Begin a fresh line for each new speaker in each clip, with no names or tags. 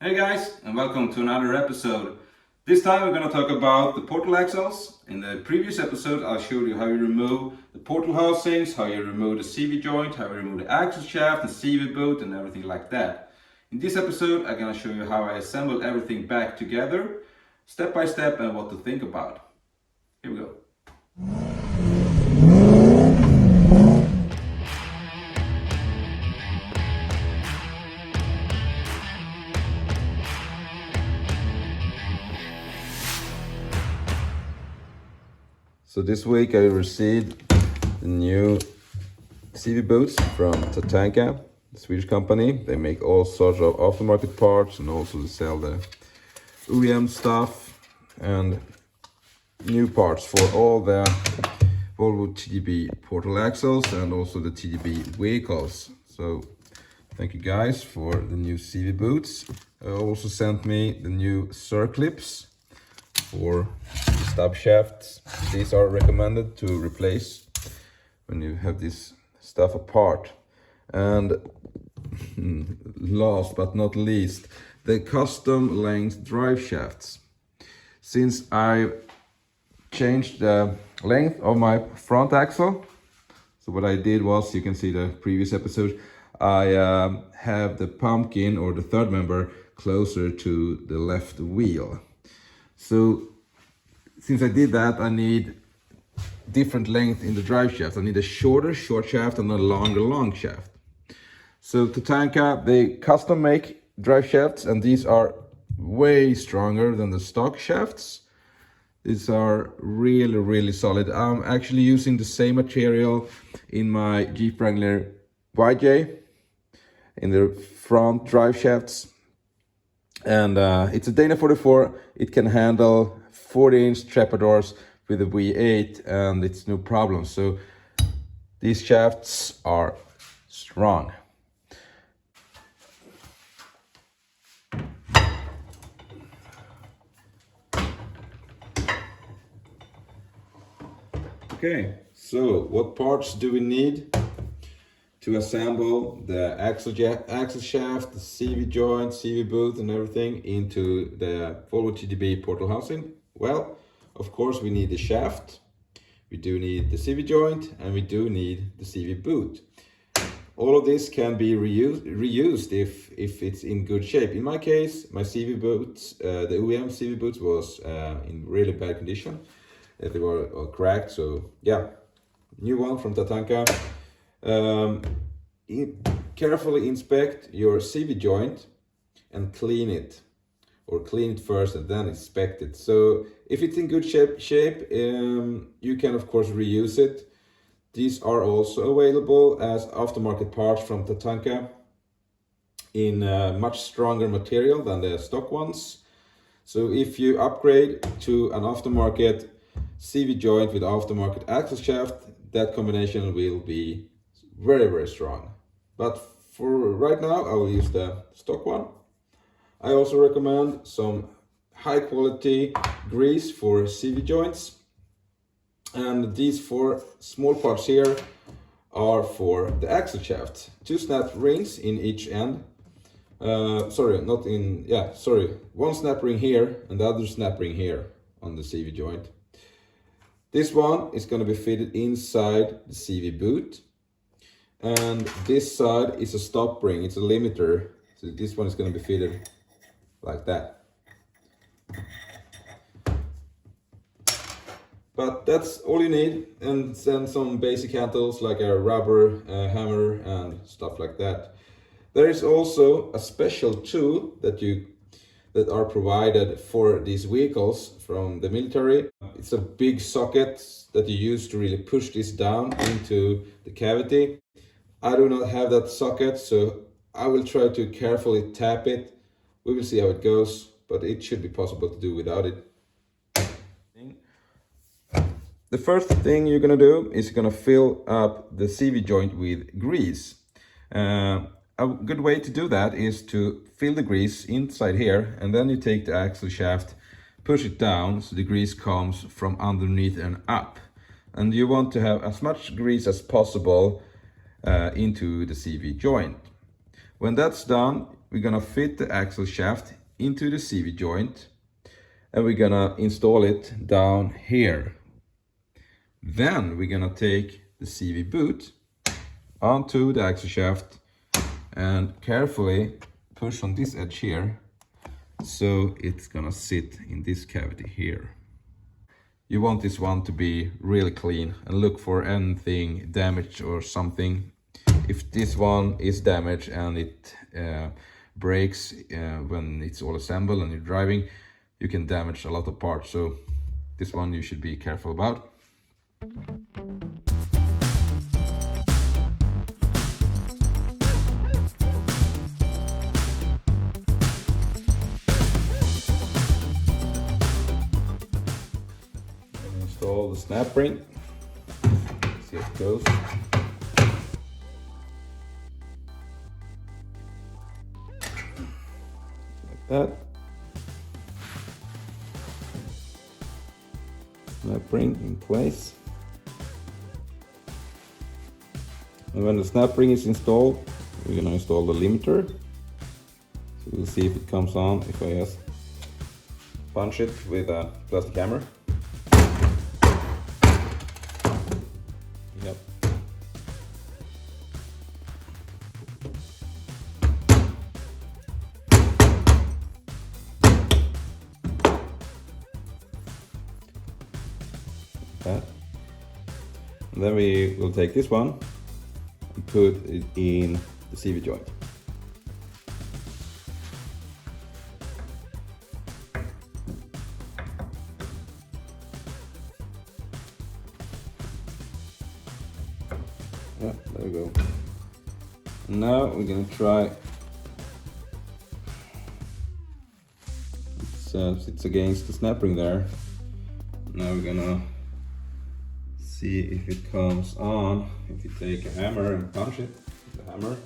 Hey guys, and welcome to another episode. This time we're going to talk about the portal axles. In the previous episode I showed you how you remove the portal housings, how you remove the CV joint, how you remove the axle shaft, the CV boot and everything like that. In this episode I'm going to show you how I assemble everything back together, step by step, and what to think about. Here we go.
So this week I received the new CV boots from TIMKEN, the Swedish company. They make all sorts of aftermarket parts and also they sell the OEM stuff and new parts for all the Volvo TGB portal axles and also the TGB vehicles. So thank you guys for the new CV boots. They also sent me the new circlips for the stub shafts. These are recommended to replace when you have this stuff apart. And last but not least, the custom length drive shafts. Since I changed the length of my front axle, so what I did was, you can see the previous episode, I have the pumpkin or the third member closer to the left wheel. So since I did that, I need different length in the drive shaft. I need a short shaft and a longer long shaft. So TIMKEN, they custom make drive shafts, and these are way stronger than the stock shafts. These are really solid. I'm actually using the same material in my Jeep Wrangler YJ in the front drive shafts. And it's a Dana 44. It can handle 40-inch trapdoors with a V8 and it's no problem. So these shafts are strong. Okay, so what parts do we need to assemble the axle shaft, the CV joint, CV boot and everything into the Volvo TGB portal housing? Well, of course we need the shaft, we do need the CV joint, and we do need the CV boot. All of this can be reused if it's in good shape. In my case, my CV boots, the OEM CV boots was in really bad condition. They were cracked, so yeah, new one from TIMKEN. Carefully inspect your CV joint and clean it, or clean it first and then inspect it. So if it's in good shape, you can of course reuse it. These are also available as aftermarket parts from TIMKEN in much stronger material than the stock ones. So if you upgrade to an aftermarket CV joint with aftermarket axle shaft, that combination will be very strong. But for right now, I will use the stock one. I also recommend some high quality grease for CV joints. And these 4 small parts here are for the axle shaft. 2 snap rings in each end. One snap ring here and the other snap ring here on the CV joint. This one is going to be fitted inside the CV boot. And this side is a stop ring, it's a limiter. So this one is going to be fitted like that. But that's all you need, and then some basic handles like a rubber hammer and stuff like that. There is also a special tool that are provided for these vehicles from the military. It's a big socket that you use to really push this down into the cavity. I do not have that socket, so I will try to carefully tap it. We will see how it goes, but it should be possible to do without it. The first thing you're gonna do is you're gonna fill up the CV joint with grease. A good way to do that is to fill the grease inside here, and then you take the axle shaft, push it down so the grease comes from underneath and up. And you want to have as much grease as possible into the CV joint. When that's done, we're gonna fit the axle shaft into the CV joint and we're gonna install it down here. Then we're gonna take the CV boot onto the axle shaft and carefully push on this edge here, so it's gonna sit in this cavity here. You want this one to be really clean and look for anything damaged or something. If this one is damaged and it breaks when it's all assembled and you're driving, you can damage a lot of parts, so this one you should be careful about. Install the snap ring, see how it goes. Like that. Snap ring in place. And when the snap ring is installed, we're going to install the limiter. So we'll see if it comes on if I just punch it with a plastic hammer. Yep. That. And then we will take this one and put it in the CV joint. Yeah, there we go. And now we're gonna try. It's against the snap ring there. Now we're gonna see if it comes on. If you take a hammer and punch it with the hammer.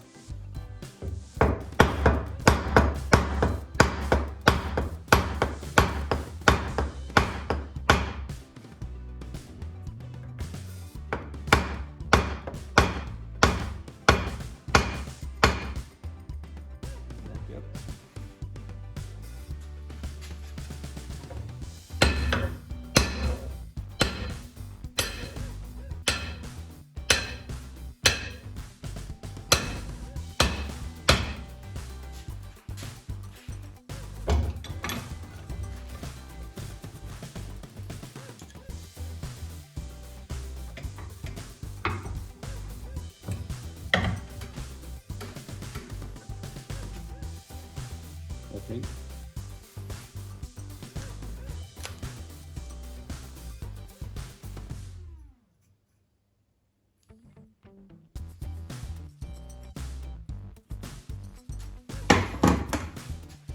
Okay.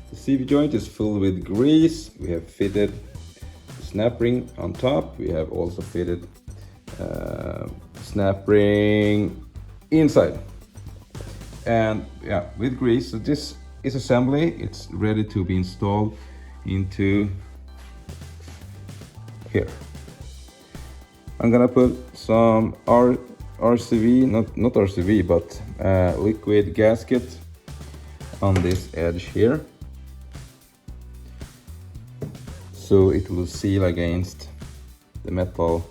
The CV joint is filled with grease. We have fitted the snap ring on top. We have also fitted snap ring inside. And yeah, with grease. So this is assembly. It's ready to be installed into here. I'm gonna put some RCV, not RCV, but liquid gasket on this edge here, so it will seal against the metal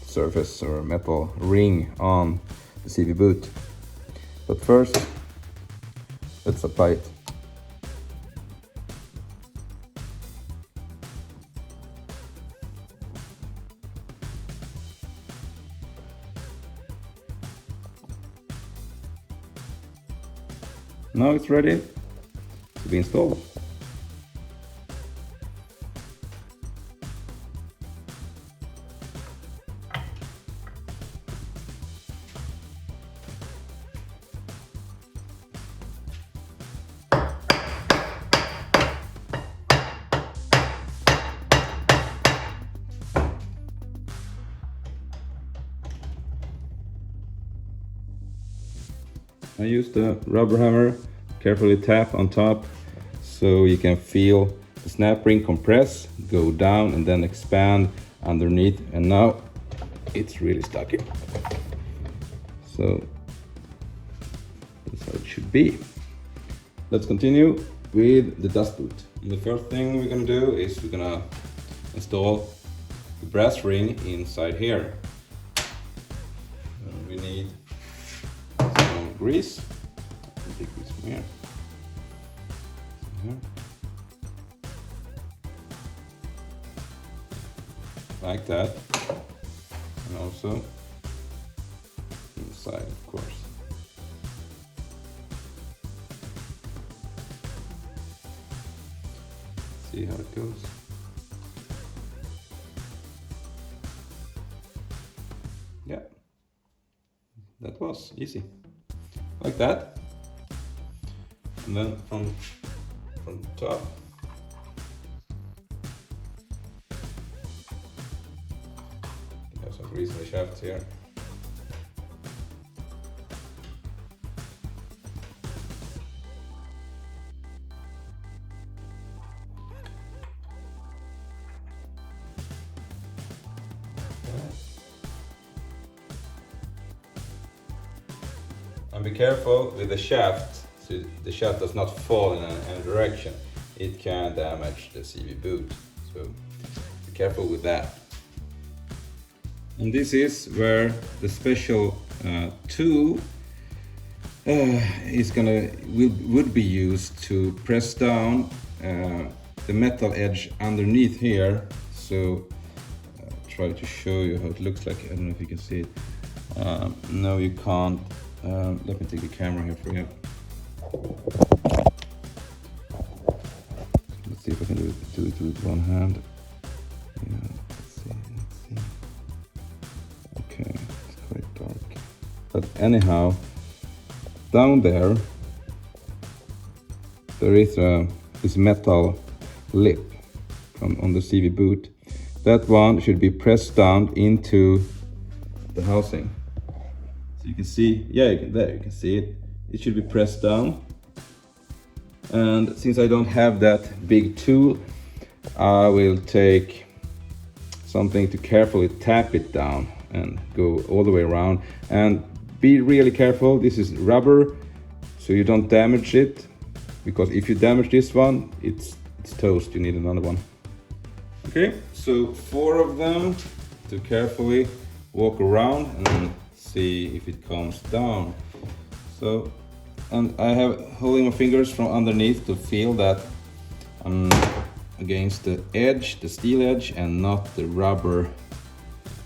surface or metal ring on the CV boot. But first, let's apply it. Now it's ready to be installed. I use the rubber hammer, carefully tap on top so you can feel the snap ring compress, go down and then expand underneath, and now it's really stuck in. So that's how it should be.
let's continue with the dust boot. And the first thing we're gonna do is we're gonna install the brass ring inside here. We need some grease. Take this from here. Like that, and also inside, of course. See how it goes. Yeah, that was easy, like that. And then from the top, you have some grease in the shaft here. And be careful with the shaft, so the shaft does not fall in any direction. It can damage the CV boot, so be careful with that. And this is where the special tool would be used to press down the metal edge underneath here. So try to show you how it looks like. I don't know if you can see it. No, you can't. Let me take the camera here for you. Let's see if I can do it with one hand. Yeah, let's see. Okay, it's quite dark. But anyhow, down there is this metal lip on the CV boot. That one should be pressed down into the housing. You can see, yeah, there you can see it. It should be pressed down. And since I don't have that big tool, I will take something to carefully tap it down and go all the way around. And be really careful, this is rubber, so you don't damage it. Because if you damage this one, it's toast, you need another one. Okay, so 4 of them to carefully walk around and see if it comes down. So, and I have holding my fingers from underneath to feel that I'm against the edge, the steel edge, and not the rubber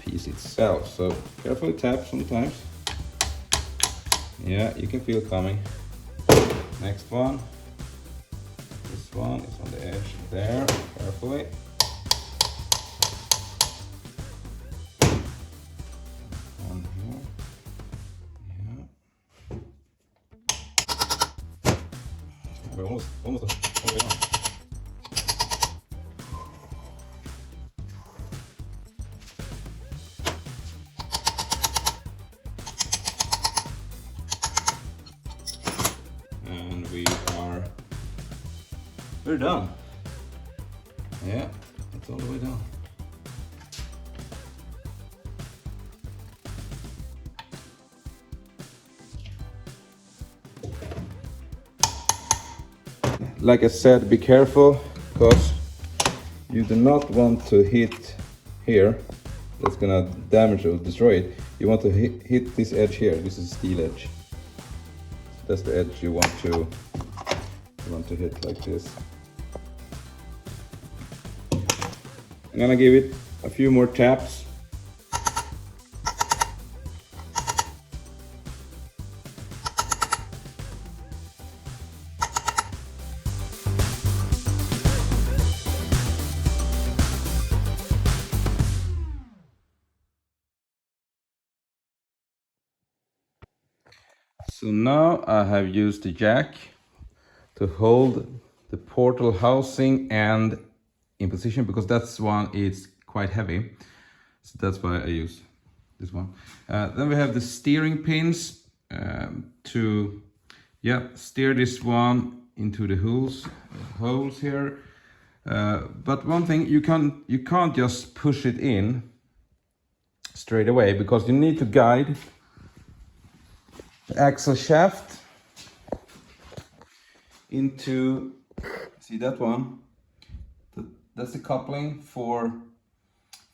piece itself. So carefully tap sometimes. Yeah, you can feel it coming. Next one. This one is on the edge there, carefully. We're almost all the way on. And we're done. Yeah, it's all the way down. Like I said, be careful, because you do not want to hit here. That's gonna damage or destroy it. You want to hit this edge here. This is steel edge. That's the edge you want to hit like this. I'm gonna give it a few more taps. So now I have used the jack to hold the portal housing and in position, because that's one, it's quite heavy. So that's why I use this one. Then we have the steering pins to steer this one into the holes here. But one thing, you can't just push it in straight away, because you need to guide the axle shaft into, see that one? That's the coupling for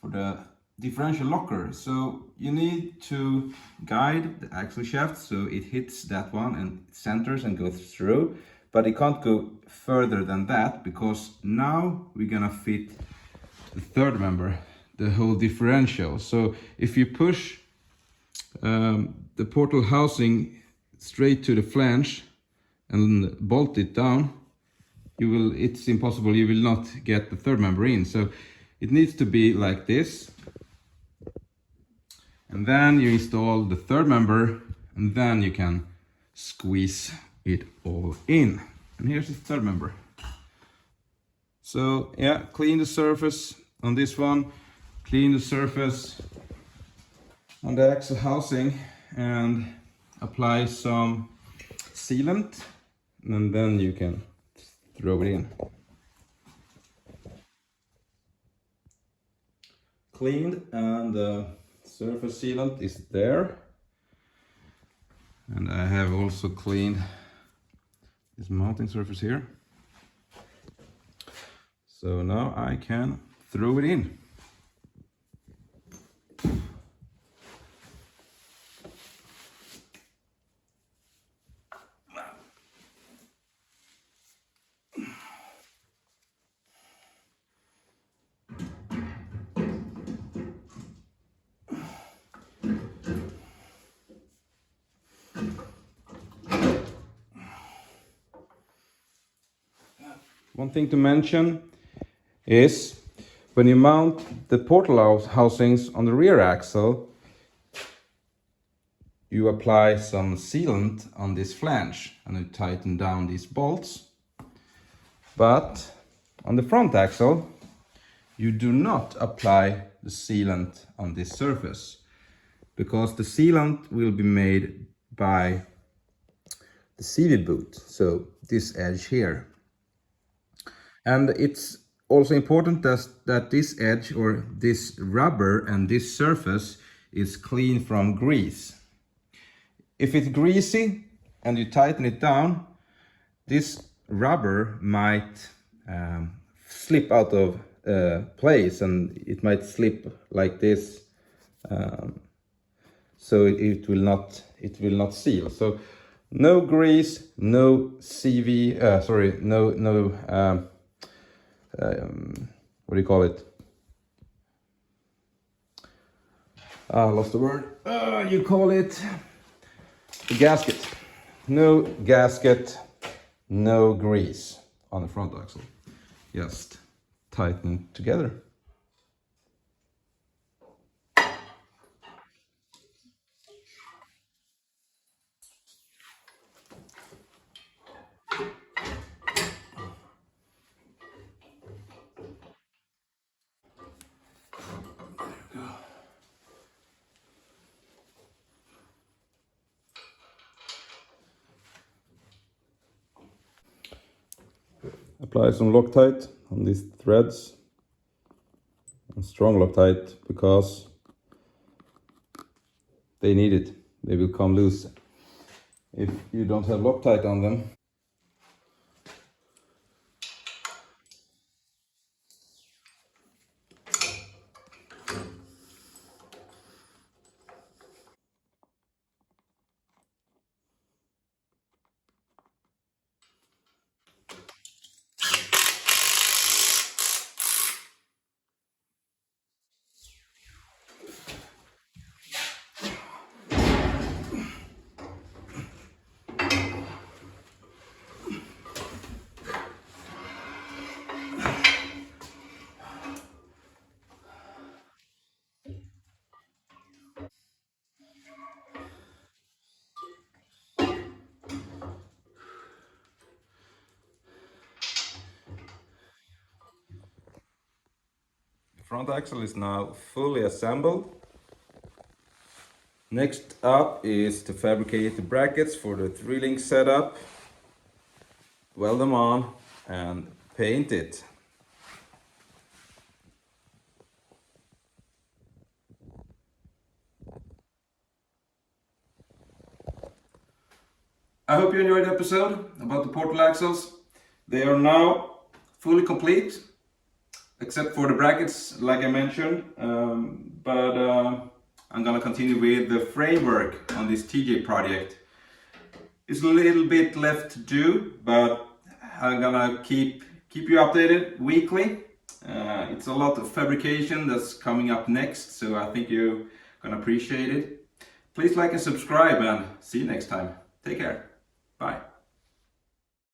the differential locker. So you need to guide the axle shaft so it hits that one and centers and goes through, but it can't go further than that, because now we're gonna fit the third member, the whole differential. So if you push the portal housing straight to the flange and bolt it down, it's impossible, you will not get the third member in. So it needs to be like this, and then you install the third member, and then you can squeeze it all in. And here's the third member. So yeah, clean the surface on this one, clean the surface on the axle housing, and apply some sealant, and then you can throw it in. Cleaned, and the surface sealant is there. And I have also cleaned this mounting surface here. So now I can throw it in. One thing to mention is when you mount the portal housings on the rear axle, you apply some sealant on this flange and you tighten down these bolts. But on the front axle, you do not apply the sealant on this surface, because the sealant will be made by the CV boot, so this edge here. And it's also important that this edge, or this rubber and this surface, is clean from grease. If it's greasy and you tighten it down, this rubber might slip out of place, and it might slip like this, so it will not seal. So no grease, no CV, what do you call it? Lost the word. You call it the gasket. No gasket, no grease on the front axle. Just tighten together. Apply some Loctite on these threads, and strong Loctite, because they need it. They will come loose if you don't have Loctite on them. The front axle is now fully assembled. Next up is to fabricate the brackets for the 3-link setup, weld them on, and paint it. I hope you enjoyed the episode about the portal axles. They are now fully complete, except for the brackets, like I mentioned. But I'm gonna continue with the framework on this TJ project. It's a little bit left to do, but I'm gonna keep you updated weekly. It's a lot of fabrication that's coming up next, so I think you're gonna appreciate it. Please like and subscribe, and see you next time. Take care. Bye.